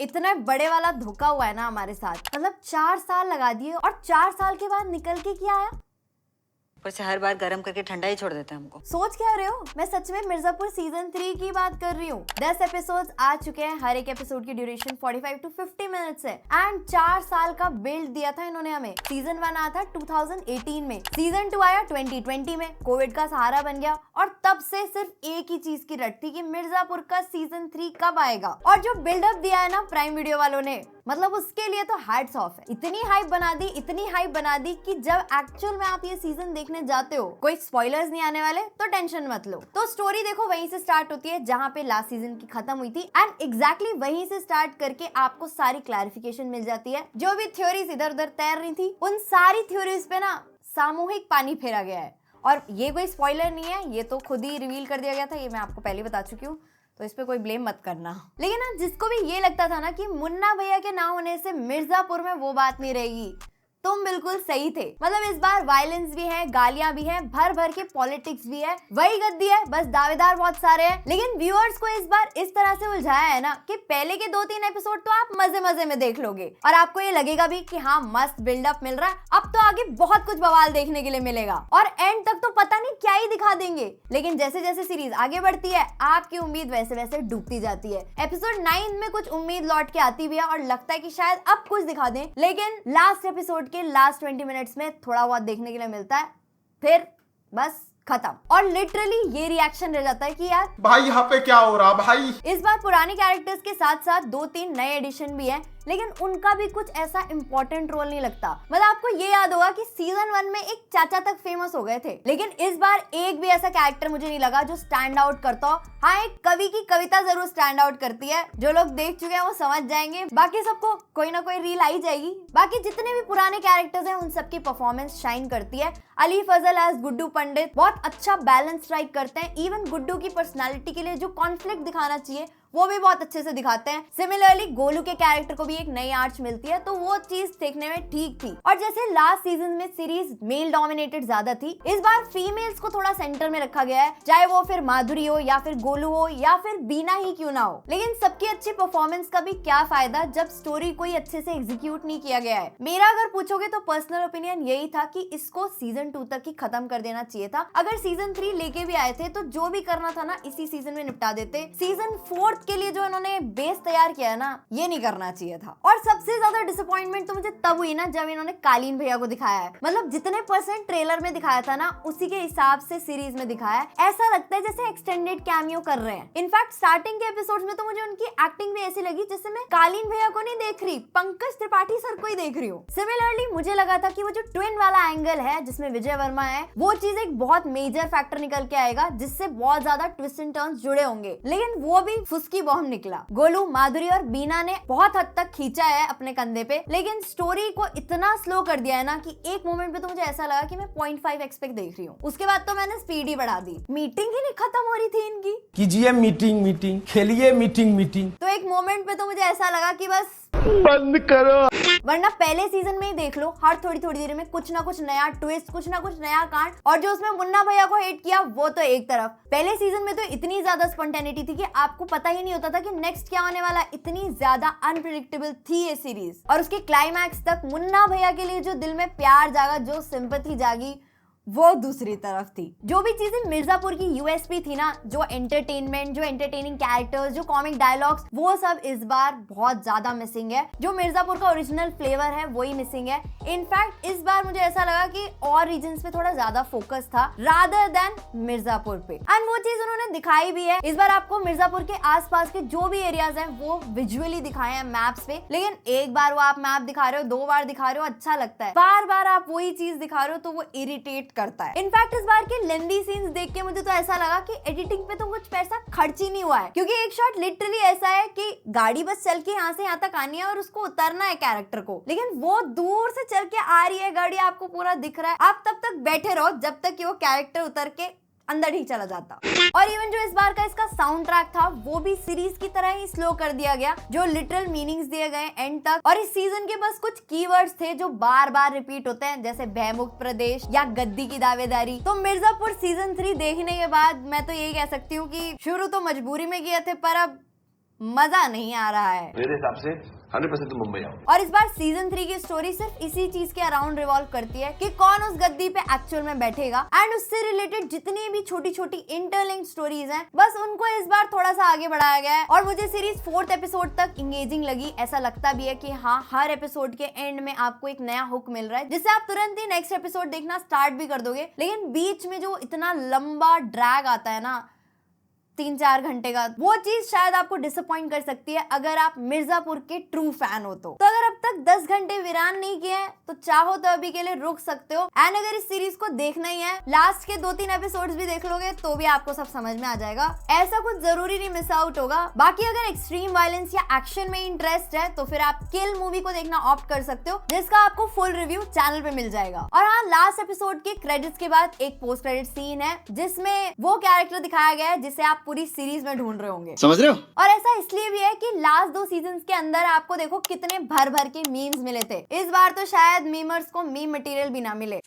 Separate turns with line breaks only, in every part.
इतना बड़े वाला धोखा हुआ है ना हमारे साथ। मतलब 4 साल लगा दिए और 4 साल के बाद निकल के क्या आया?
ऊपर से हर बार गर्म करके ठंडा ही छोड़ देते हैं हमको।
सोच क्या रहे हो? मैं सच में मिर्जापुर सीजन 3 की बात कर रही हूँ। 10 एपिसोड्स आ चुके हैं, हर एक एपिसोड की ड्यूरेशन 45 to 50 मिनट्स है एंड 4 साल का बिल्ड दिया था इन्होंने हमें। सीजन 1 आया था 2018 में, सीजन 2 आया 2020 में, कोविड का सहारा बन गया और तब से सिर्फ एक ही चीज की रट थी कि मिर्जापुर का सीजन 3 कब आएगा। और जो बिल्डअप दिया है ना प्राइम वीडियो वालों ने, मतलब उसके लिए तो हैट्स ऑफ है। इतनी हाइप बना दी कि जब एक्चुअल में आप ये सीजन देखने जाते हो, कोई स्पॉयलर्स नहीं आने वाले तो टेंशन मत लो। तो स्टोरी देखो वहीं से स्टार्ट होती है जहाँ पे लास्ट सीजन की खत्म हुई थी एंड एग्जैक्टली वहीं से स्टार्ट करके आपको सारी क्लैरिफिकेशन मिल जाती है। जो भी थ्योरीज इधर उधर तैर रही थी उन सारी थ्योरीज पे ना सामूहिक पानी फेरा गया है। और ये कोई स्पॉइलर नहीं है, ये तो खुद ही रिवील कर दिया गया था, ये मैं आपको पहले बता चुकी हूँ, तो इस पे कोई ब्लेम मत करना। लेकिन ना जिसको भी ये लगता था ना कि मुन्ना भैया के ना होने से मिर्जापुर में वो बात नहीं रहेगी, तुम बिल्कुल सही थे। मतलब इस बार वायलेंस भी है, गालियां भी हैं, भर भर के पॉलिटिक्स भी है, वही गद्दी है, बस दावेदार बहुत सारे हैं। लेकिन व्यूअर्स को इस बार इस तरह से उलझाया है ना कि पहले के 2-3 एपिसोड तो आप मजे मजे में देख लोगे और आपको ये लगेगा भी कि हाँ मस्त बिल्डअप मिल रहा है, अब तो आगे बहुत कुछ बवाल देखने के लिए मिलेगा और एंड तक तो पता नहीं क्या ही दिखा देंगे। लेकिन जैसे जैसे सीरीज आगे बढ़ती है आपकी उम्मीद वैसे वैसे डूबती जाती है। एपिसोड 9 में कुछ उम्मीद लौट के आती भी है और लगता है कि शायद अब कुछ दिखा दें, लेकिन लास्ट एपिसोड के लास्ट 20 मिनट्स में थोड़ा बहुत देखने के लिए मिलता है, फिर बस खत्म। और लिटरली ये रिएक्शन रह जाता है कि यार
भाई यहाँ पे क्या हो रहा भाई।
इस बार पुराने कैरेक्टर्स के साथ साथ 2-3 नए एडिशन भी हैं, लेकिन उनका भी कुछ ऐसा इंपॉर्टेंट रोल नहीं लगता। मतलब आपको ये याद होगा कि सीजन 1 में एक चाचा तक फेमस हो गए थे, लेकिन इस बार एक भी ऐसा कैरेक्टर मुझे नहीं लगा जो स्टैंड आउट करता हो। हाँ, एक कवि की कविता जरूर स्टैंड आउट करती है, जो लोग देख चुके हैं वो समझ जाएंगे, बाकी सबको कोई ना कोई रील आई जाएगी। बाकी जितने भी पुराने कैरेक्टर्स हैं उन सबकी परफॉर्मेंस शाइन करती है। अली फजल एज गुड्डू पंडित बहुत अच्छा बैलेंस स्ट्राइक करते हैं। इवन गुड्डू की पर्सनालिटी के लिए जो कॉन्फ्लिक्ट दिखाना चाहिए वो भी बहुत अच्छे से दिखाते हैं। सिमिलरली गोलू के कैरेक्टर को भी एक नई आर्च मिलती है, तो वो चीज देखने में ठीक थी। और जैसे लास्ट सीजन में सीरीज मेल डोमिनेटेड ज्यादा थी, इस बार फीमेल्स को थोड़ा सेंटर में रखा गया है, चाहे वो फिर माधुरी हो या फिर गोलू हो या फिर बीना ही क्यों ना हो। लेकिन सबकी अच्छी परफॉर्मेंस का भी क्या फायदा जब स्टोरी कोई अच्छे से एग्जीक्यूट नहीं किया गया है। मेरा अगर पूछोगे तो पर्सनल ओपिनियन यही था कि इसको सीजन 2 तक ही खत्म कर देना चाहिए था। अगर सीजन 3 लेके भी आए थे तो जो भी करना था ना इसी सीजन में निपटा देते। सीजन 4 के लिए जो इन्होंने बेस तैयार किया है ना, ये नहीं करना चाहिए था। और सबसे ज्यादा डिसअपॉइंटमेंट तो मुझे तब हुई ना जब इन्होंने कालीन भैया को दिखाया है। मतलब जितने % ट्रेलर में दिखाया था ना उसी के हिसाब से सीरीज में दिखाया है। ऐसा लगता है जैसे एक्सटेंडेड कैमियो कर रहे हैं। इनफैक्ट स्टार्टिंग के एपिसोड्स में तो मुझे उनकी एक्टिंग भी ऐसी लगी जैसे मैं कालीन भैया को नहीं देख रही, पंकज त्रिपाठी सर को ही देख रही हूँ। सिमिलरली मुझे लगा था कि वो जो ट्विन वाला एंगल है जिसमें विजय वर्मा है, वो चीज एक बहुत मेजर फैक्टर निकल के आएगा जिससे बहुत ज्यादा ट्विस्ट एंड टर्न्स जुड़े होंगे, लेकिन वो भी फुसकी बॉम्ब निकला। गोलू, माधुरी और बीना ने बहुत हद तक खींचा है अपने कंधे पे, लेकिन स्टोरी को इतना स्लो कर दिया है ना कि एक मोमेंट पे तो मुझे ऐसा लगा कि मैं 0.5x पे देख रही हूँ। उसके बाद तो मैंने स्पीड ही बढ़ा दी। मीटिंग ही नहीं खत्म हो रही थी इनकी।
कीजिए मीटिंग, खेलिए मीटिंग।
तो एक मोमेंट पे तो मुझे ऐसा लगा कि बस
बंद करो।
वरना पहले सीजन में ही देख लो, हर थोड़ी देर में कुछ ना कुछ नया ट्विस्ट, कुछ ना कुछ नया कांड। और जो उसमें मुन्ना भैया को हेट किया वो तो एक तरफ। पहले सीजन में तो इतनी ज्यादा स्पॉन्टेनिटी थी कि आपको पता ही नहीं होता था कि नेक्स्ट क्या होने वाला। इतनी ज्यादा अनप्रिडिक्टेबल थी ये सीरीज। और उसके क्लाइमैक्स तक मुन्ना भैया के लिए जो दिल में प्यार जागा, जो सिंपैथी जागी, वो दूसरी तरफ थी। जो भी चीजें मिर्जापुर की यूएसपी थी ना, जो एंटरटेनमेंट, जो एंटरटेनिंग कैरेक्टर्स, जो कॉमिक डायलॉग्स, वो सब इस बार बहुत ज्यादा मिसिंग है। जो मिर्जापुर का ओरिजिनल फ्लेवर है वही मिसिंग है। इनफैक्ट इस बार मुझे ऐसा लगा कि और रीजन्स पे थोड़ा ज्यादा फोकस था रादर देन मिर्जापुर पे, एंड वो चीज उन्होंने दिखाई भी है। इस बार आपको मिर्जापुर के आसपास के जो भी एरियाज हैं वो विजुअली दिखाए हैं मैप्स पे, लेकिन एक बार वो आप मैप दिखा रहे हो, 2 बार दिखा रहे हो, अच्छा लगता है। बार बार आप वही चीज दिखा रहे हो तो वो इरिटेट करता है। इनफैक्ट इस बार के लेंदी सीन्स देख के मुझे तो ऐसा लगा कि एडिटिंग पे तो कुछ पैसा खर्च ही नहीं हुआ है, क्योंकि एक शॉट लिटरली ऐसा है कि गाड़ी बस चल के यहाँ से यहाँ तक आनी है और उसको उतरना है कैरेक्टर को, लेकिन वो दूर से चल के आ रही है गाड़ी, आपको पूरा दिख रहा है। आप तब तक बैठे रहो जब तक कि वो कैरेक्टर उतर के अंदर ही चला जाता। और इवन जो इस बार का इसका साउंड ट्रैक था वो भी सीरीज की तरह ही स्लो कर दिया गया, जो लिटरल मीनिंग्स दिए गए एंड तक। और इस सीजन के बस कुछ कीवर्ड्स थे जो बार बार रिपीट होते हैं, जैसे भयमुक्त प्रदेश या गद्दी की दावेदारी। तो मिर्जापुर सीजन 3 देखने के बाद मैं तो यही कह सकती हूँ कि शुरू तो मजबूरी में किए थे, पर अब मजा नहीं आ रहा है।
मेरे हिसाब से 100% तुम मुंबई आओ।
और इस बार सीजन 3 की स्टोरी सिर्फ इसी चीज के अराउंड रिवॉल्व करती है कि कौन उस गद्दी पे एक्चुअल में बैठेगा, एंड उससे रिलेटेड जितनी भी छोटी छोटी इंटरलिंक्ड स्टोरीज हैं, बस उनको इस बार थोड़ा सा आगे बढ़ाया गया है। और मुझे सीरीज 4th एपिसोड तक इंगेजिंग लगी। ऐसा लगता भी है कि हाँ, हर एपिसोड के एंड में आपको एक नया हुक मिल रहा है जिससे आप तुरंत ही नेक्स्ट एपिसोड देखना स्टार्ट भी कर दोगे। लेकिन बीच में जो इतना लंबा ड्रैग आता है ना, 3-4 घंटे का, वो चीज शायद आपको डिसअपॉइंट कर सकती है अगर आप मिर्जापुर के ट्रू फैन हो तो अगर अब तक 10 घंटे वीरान नहीं किए हैं तो चाहो तो अभी के लिए रुक सकते हो। एंड अगर इस सीरीज को देखना ही है, लास्ट के 2-3 एपिसोड्स भी देख लोगे तो भी आपको सब समझ में आ जाएगा। ऐसा कुछ जरूरी नहीं मिस आउट होगा। बाकी अगर एक्सट्रीम वायलेंस या एक्शन में इंटरेस्ट है तो फिर आप किल मूवी को देखना ऑप्ट कर सकते हो, जिसका आपको फुल रिव्यू चैनल पे मिल जाएगा। और हाँ, लास्ट एपिसोड के क्रेडिट्स के बाद एक पोस्ट क्रेडिट सीन है जिसमें वो कैरेक्टर दिखाया गया है जिसे आप पूरी सीरीज में ढूंढ रहे होंगे, समझ रहे हो? और ऐसा इसलिए भी है कि लास्ट 2 सीजन्स के अंदर आपको देखो कितने भर भर के मीम्स मिले थे। इस बार तो शायद मीमर्स को मीम मटेरियल भी ना मिले।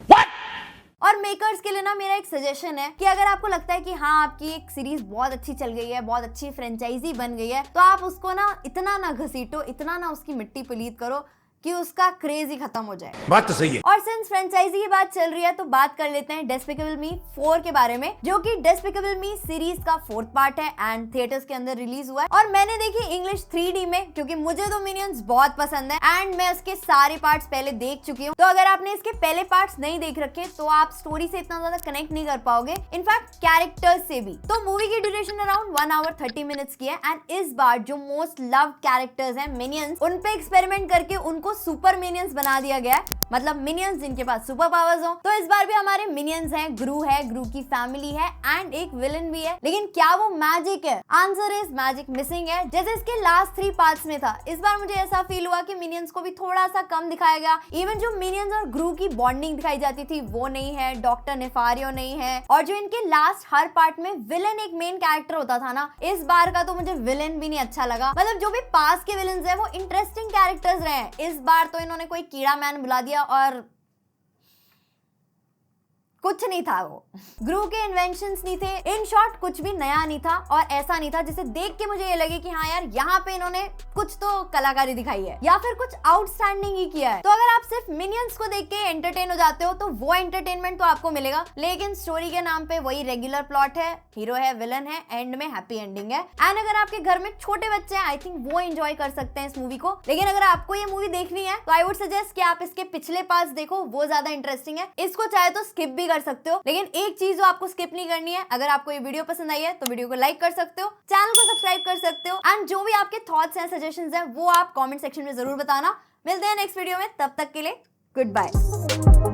और मेकर्स के लिए ना मेरा एक सजेशन है कि अगर आपको लगता है कि हाँ, आपकी एक सीरीज बहुत अच्छी चल गई है, बहुत अच्छी फ्रेंचाइजी बन गई है, तो आप उसको ना इतना ना घसीटो, इतना ना उसकी मिट्टी पलीत करो कि उसका क्रेज ही खत्म हो जाए।
बात तो सही है।
और सिंस फ्रेंचाइजी की बात चल रही है तो बात कर लेते हैं डेस्पिकेबल मी 4 के बारे में, जो कि डेस्पिकेबल मी सीरीज का 4th पार्ट है एंड थिएटर्स के अंदर रिलीज हुआ है। और मैंने देखी इंग्लिश 3D में, क्योंकि मुझे तो मिनियंस बहुत पसंद है एंड मैं उसके सारे पार्ट्स पहले देख चुकी हूँ। तो अगर आपने इसके पहले पार्ट्स नहीं देख रखे तो आप स्टोरी से इतना ज्यादा कनेक्ट नहीं कर पाओगे, इनफैक्ट कैरेक्टर्स से भी। तो मूवी की ड्यूरेशन अराउंड 1 hour 30 minutes की है एंड इस बार जो मोस्ट लव्ड कैरेक्टर्स हैं मिनियंस, उन पे एक्सपेरिमेंट करके उनको सुपर मिनियंस बना दिया गया है, मतलब मिनियंस जिनके पास सुपर पावर्स हो। तो इस बार भी हमारे मिनियंस हैं, ग्रू है, ग्रू की फैमिली है एंड एक विलन भी है। लेकिन क्या वो मैजिक है? आंसर इज मैजिक मिसिंग है, जैसे इसके लास्ट 3 पार्ट्स में था। इस बार मुझे ऐसा फील हुआ कि मिनियंस को भी थोड़ा सा कम दिखाया गया। इवन जो मिनियंस और ग्रू की बॉन्डिंग दिखाई जाती थी वो नहीं है, डॉक्टर नेफारियो नहीं है, और जो इनके लास्ट हर पार्ट में विलन एक मेन कैरेक्टर होता था ना, इस बार का तो मुझे विलन भी नहीं अच्छा लगा। मतलब जो भी पास के विलन्स है वो इंटरेस्टिंग कैरेक्टर्स रहे। इस बार तो इन्होंने कोई कीड़ा मैन बुला दिया और कुछ नहीं था। वो ग्रू के इन्वेंशंस नहीं थे, इन शॉर्ट कुछ भी नया नहीं था और ऐसा नहीं था जिसे देख के मुझे ये लगे कि हाँ यार, यहाँ पे इन्होंने कुछ तो कलाकारी दिखाई है या फिर कुछ आउटस्टैंडिंग ही किया है। तो अगर आप सिर्फ मिनियंस को देख के एंटरटेन हो जाते हो तो वो एंटरटेनमेंट तो आपको मिलेगा, लेकिन स्टोरी के नाम पे वही रेगुलर प्लॉट है, हीरो है, विलन है, एंड में हैप्पी एंडिंग है। एंड अगर आपके घर में छोटे बच्चे हैं, आई थिंक वो एंजॉय कर सकते हैं इस मूवी को। लेकिन अगर आपको ये मूवी देखनी है तो आई वुड सजेस्ट कि आप इसके पिछले पार्ट्स देखो, वो ज्यादा इंटरेस्टिंग है। इसको चाहे तो स्किप भी कर सकते हो, लेकिन एक चीज जो आपको स्किप नहीं करनी है, अगर आपको ये वीडियो पसंद आई है तो वीडियो को लाइक कर सकते हो, चैनल को सब्सक्राइब कर सकते हो, एंड जो भी आपके थॉट्स हैं, सजेशंस हैं, वो आप कमेंट सेक्शन में जरूर बताना। मिलते हैं नेक्स्ट वीडियो में, तब तक के लिए गुड बाय।